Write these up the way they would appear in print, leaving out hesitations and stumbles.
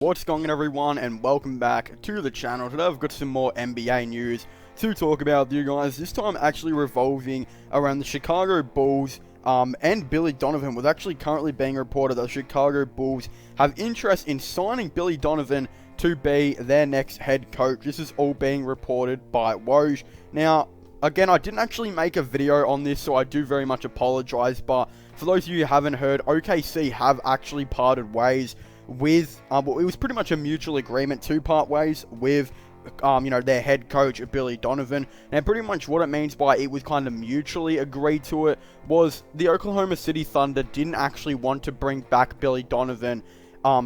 What's going on, everyone, and welcome back to the channel. Today I've got some more NBA news to talk about with you guys, this time actually revolving around the Chicago Bulls and Billy Donovan, with actually currently being reported that the Chicago Bulls have interest in signing Billy Donovan to be their next head coach. This is all being reported by Woj. Now, again, I didn't actually make a video on this, so I do very much apologize, but for those of you who haven't heard, OKC have actually parted ways with, it was pretty much a mutual agreement to part ways with, their head coach, Billy Donovan. And pretty much what it means by it was kind of mutually agreed to it was the Oklahoma City Thunder didn't actually want to bring back Billy Donovan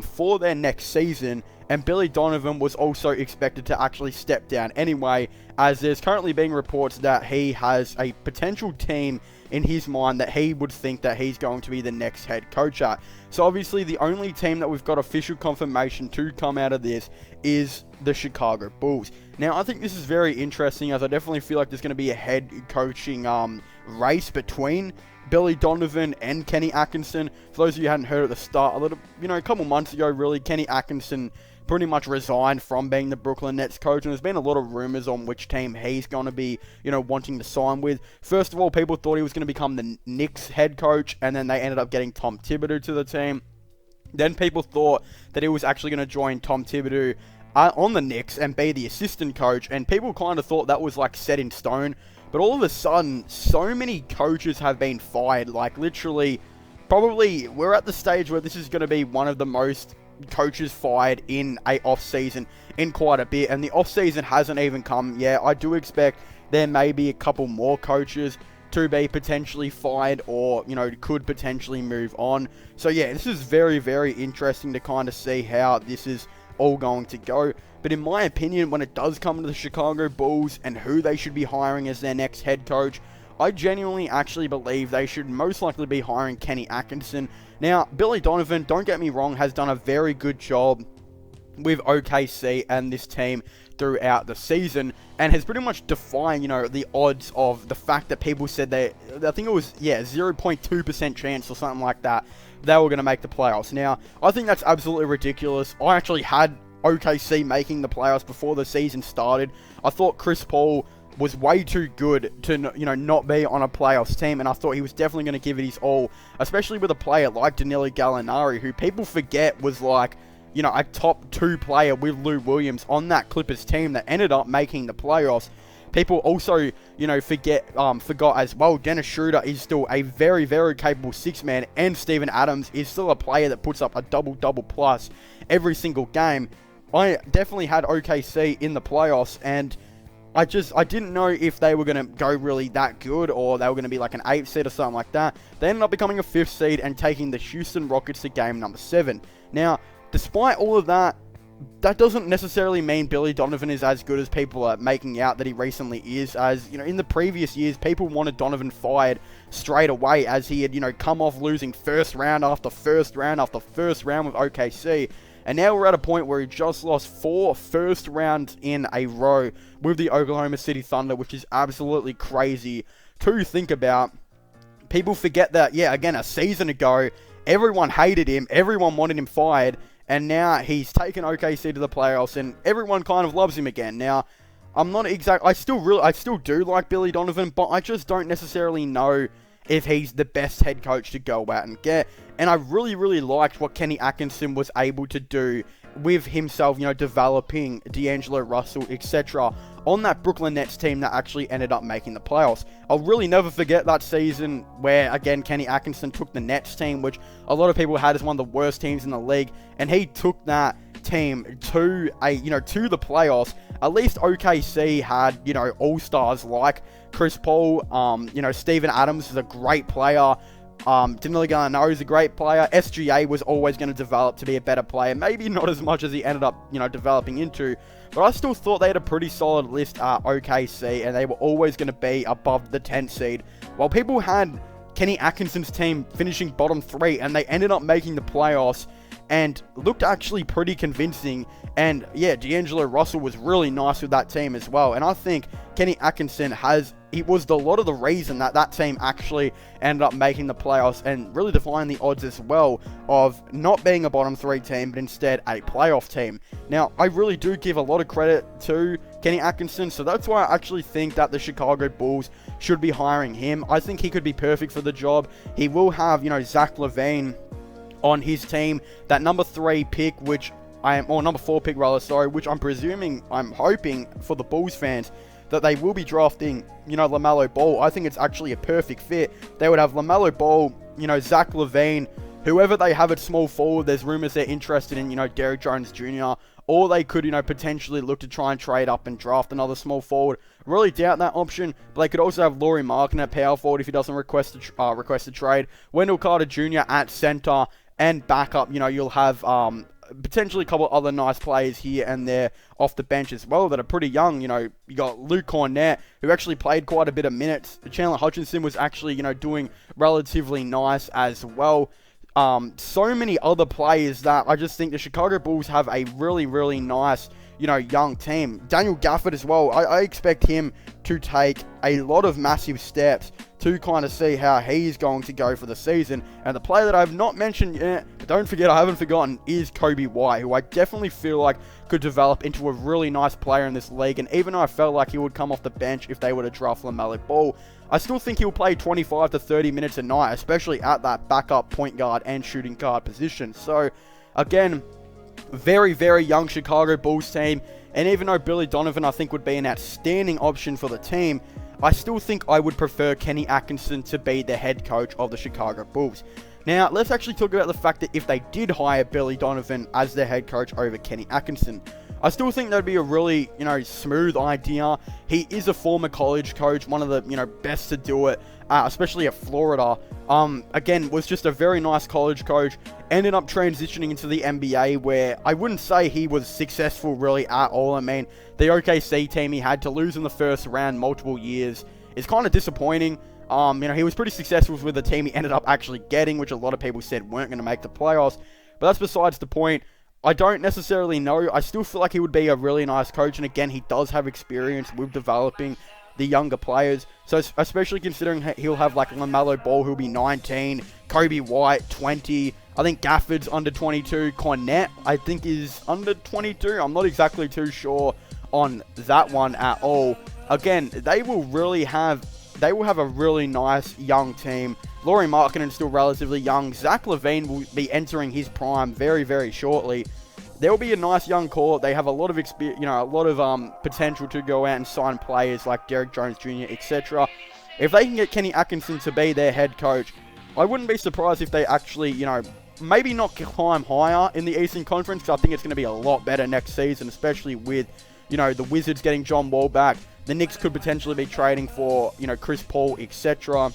for their next season, and Billy Donovan was also expected to actually step down anyway, as there's currently being reports that he has a potential team in his mind that he would think that he's going to be the next head coach at. So obviously the only team that we've got official confirmation to come out of this is the Chicago Bulls. Now, I think this is very interesting, as I definitely feel like there's going to be a head coaching race between Billy Donovan and Kenny Atkinson. For those of you who hadn't heard at the start, a couple months ago, really, Kenny Atkinson pretty much resigned from being the Brooklyn Nets coach, and there's been a lot of rumors on which team he's going to be, wanting to sign with. First of all, people thought he was going to become the Knicks head coach, and then they ended up getting Tom Thibodeau to the team. Then people thought that he was actually going to join Tom Thibodeau on the Knicks and be the assistant coach, and people kind of thought that was like set in stone. But all of a sudden, so many coaches have been fired, like literally, probably we're at the stage where this is going to be one of the most coaches fired in a off-season in quite a bit, and the off-season hasn't even come yet. I do expect there may be a couple more coaches to be potentially fired, or could potentially move on. So yeah, this is very, very interesting to kind of see how this is all going to go. But in my opinion, when it does come to the Chicago Bulls and who they should be hiring as their next head coach, I genuinely actually believe they should most likely be hiring Kenny Atkinson. Now, Billy Donovan, don't get me wrong, has done a very good job with OKC and this team throughout the season, and has pretty much defined, the odds of the fact that people said I think it was, 0.2% chance or something like that, they were going to make the playoffs. Now, I think that's absolutely ridiculous. I actually had OKC making the playoffs before the season started. I thought Chris Paul was way too good to, not be on a playoffs team, and I thought he was definitely going to give it his all, especially with a player like Danilo Gallinari, who people forget was like, a top 2 player with Lou Williams on that Clippers team that ended up making the playoffs. People also, forgot as well, Dennis Schroeder is still a very, very capable 6-man, and Steven Adams is still a player that puts up a double-double plus every single game. I definitely had OKC in the playoffs, and I didn't know if they were going to go really that good, or they were going to be like an 8th seed or something like that. They ended up becoming a 5th seed and taking the Houston Rockets to game number 7. Now, despite all of that, that doesn't necessarily mean Billy Donovan is as good as people are making out that he recently is. As, in the previous years, people wanted Donovan fired straight away, as he had, come off losing first round after first round after first round with OKC. And now we're at a point where he just lost 4 first rounds in a row with the Oklahoma City Thunder, which is absolutely crazy to think about. People forget that, again, a season ago, everyone hated him, everyone wanted him fired, and now he's taken OKC to the playoffs, and everyone kind of loves him again. Now, I still do like Billy Donovan, but I just don't necessarily know if he's the best head coach to go out and get. And I really, really liked what Kenny Atkinson was able to do with himself, developing D'Angelo Russell, etc., on that Brooklyn Nets team that actually ended up making the playoffs. I'll really never forget that season where, again, Kenny Atkinson took the Nets team, which a lot of people had as one of the worst teams in the league, and he took that team to to the playoffs. At least OKC had, all-stars like Chris Paul, Steven Adams is a great player. Danilo Gallinari is a great player. SGA was always going to develop to be a better player. Maybe not as much as he ended up, developing into. But I still thought they had a pretty solid list at OKC, and they were always going to be above the 10th seed. While people had Kenny Atkinson's team finishing bottom 3, and they ended up making the playoffs, and looked actually pretty convincing. And yeah, D'Angelo Russell was really nice with that team as well. And I think Kenny Atkinson has it was a lot of the reason that that team actually ended up making the playoffs and really defying the odds as well of not being a bottom 3 team, but instead a playoff team. Now, I really do give a lot of credit to Kenny Atkinson, so that's why I actually think that the Chicago Bulls should be hiring him. I think he could be perfect for the job. He will have, Zach LaVine on his team. That number 3 pick, number 4 pick rather, sorry, which I'm hoping for the Bulls fans, that they will be drafting, LaMelo Ball. I think it's actually a perfect fit. They would have LaMelo Ball, Zach LaVine, whoever they have at small forward. There's rumors they're interested in, Derrick Jones Jr., or they could, potentially look to try and trade up and draft another small forward. Really doubt that option, but they could also have Lauri Markkanen at power forward if he doesn't request a trade. Wendell Carter Jr. at center, and backup, you'll have potentially a couple other nice players here and there off the bench as well that are pretty young. You got Luke Cornett, who actually played quite a bit of minutes. Chandler Hutchinson was actually, doing relatively nice as well. So many other players that I just think the Chicago Bulls have a really, really nice, young team. Daniel Gafford as well. I expect him to take a lot of massive steps to kind of see how he's going to go for the season. And the player that I have not mentioned yet, but don't forget I haven't forgotten, is Kobe White, who I definitely feel like could develop into a really nice player in this league. And even though I felt like he would come off the bench if they were to draft LaMelo Ball, I still think he'll play 25 to 30 minutes a night, especially at that backup point guard and shooting guard position. So, again, very, very young Chicago Bulls team. And even though Billy Donovan, I think, would be an outstanding option for the team, I still think I would prefer Kenny Atkinson to be the head coach of the Chicago Bulls. Now, let's actually talk about the fact that if they did hire Billy Donovan as their head coach over Kenny Atkinson, I still think that'd be a really, smooth idea. He is a former college coach, one of the, best to do it, especially at Florida. Again, was just a very nice college coach. Ended up transitioning into the NBA, where I wouldn't say he was successful really at all. I mean, the OKC team he had to lose in the first round multiple years is kind of disappointing. He was pretty successful with the team he ended up actually getting, which a lot of people said weren't going to make the playoffs. But that's besides the point. I don't necessarily know. I still feel like he would be a really nice coach. And again, he does have experience with developing the younger players. So especially considering he'll have like LaMelo Ball, who'll be 19, Kobe White, 20. I think Gafford's under 22. Cornette, I think, is under 22. I'm not exactly too sure on that one at all. Again, they will have a really nice young team. Lauri Markkanen is still relatively young. Zach LaVine will be entering his prime very, very shortly. There will be a nice young core. They have a lot of experience, a lot of potential to go out and sign players like Derrick Jones Jr., etc. If they can get Kenny Atkinson to be their head coach, I wouldn't be surprised if they actually, maybe not climb higher in the Eastern Conference, because I think it's going to be a lot better next season, especially with, the Wizards getting John Wall back. The Knicks could potentially be trading for, Chris Paul, etc.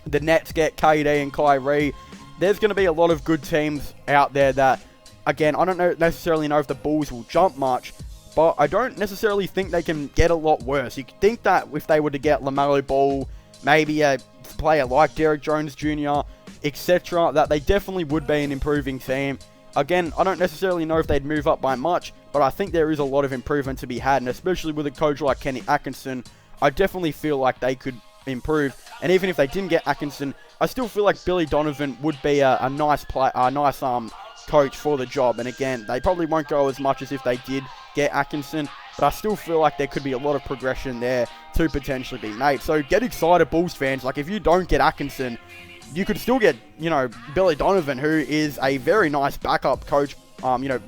The Nets get KD and Kyrie. There's going to be a lot of good teams out there that, again, I don't necessarily know if the Bulls will jump much, but I don't necessarily think they can get a lot worse. You could think that if they were to get LaMelo Ball, maybe a player like Derrick Jones Jr., etc., that they definitely would be an improving team. Again, I don't necessarily know if they'd move up by much, but I think there is a lot of improvement to be had, and especially with a coach like Kenny Atkinson, I definitely feel like they could improve. And even if they didn't get Atkinson, I still feel like Billy Donovan would be a nice coach for the job. And again, they probably won't go as much as if they did get Atkinson, but I still feel like there could be a lot of progression there to potentially be made. So get excited, Bulls fans. Like, if you don't get Atkinson, you could still get, Billy Donovan, who is a very nice backup coach,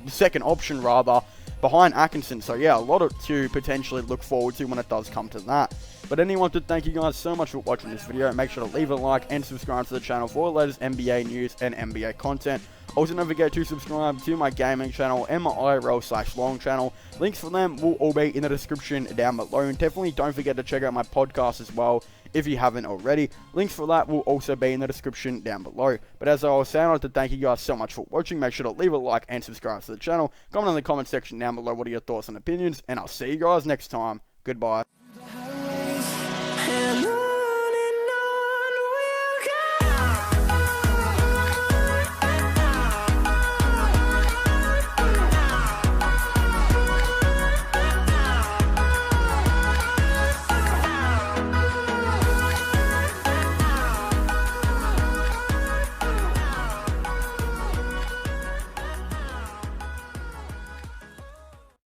second option rather, behind Atkinson. So yeah, a lot to potentially look forward to when it does come to that. But anyway, I want to thank you guys so much for watching this video. Make sure to leave a like and subscribe to the channel for the latest NBA news and NBA content. Also, don't forget to subscribe to my gaming channel and my IRL/long channel. Links for them will all be in the description down below. And definitely don't forget to check out my podcast as well if you haven't already. Links for that will also be in the description down below. But as I was saying, I'd like to thank you guys so much for watching. Make sure to leave a like and subscribe to the channel. Comment in the comment section down below what are your thoughts and opinions. And I'll see you guys next time. Goodbye.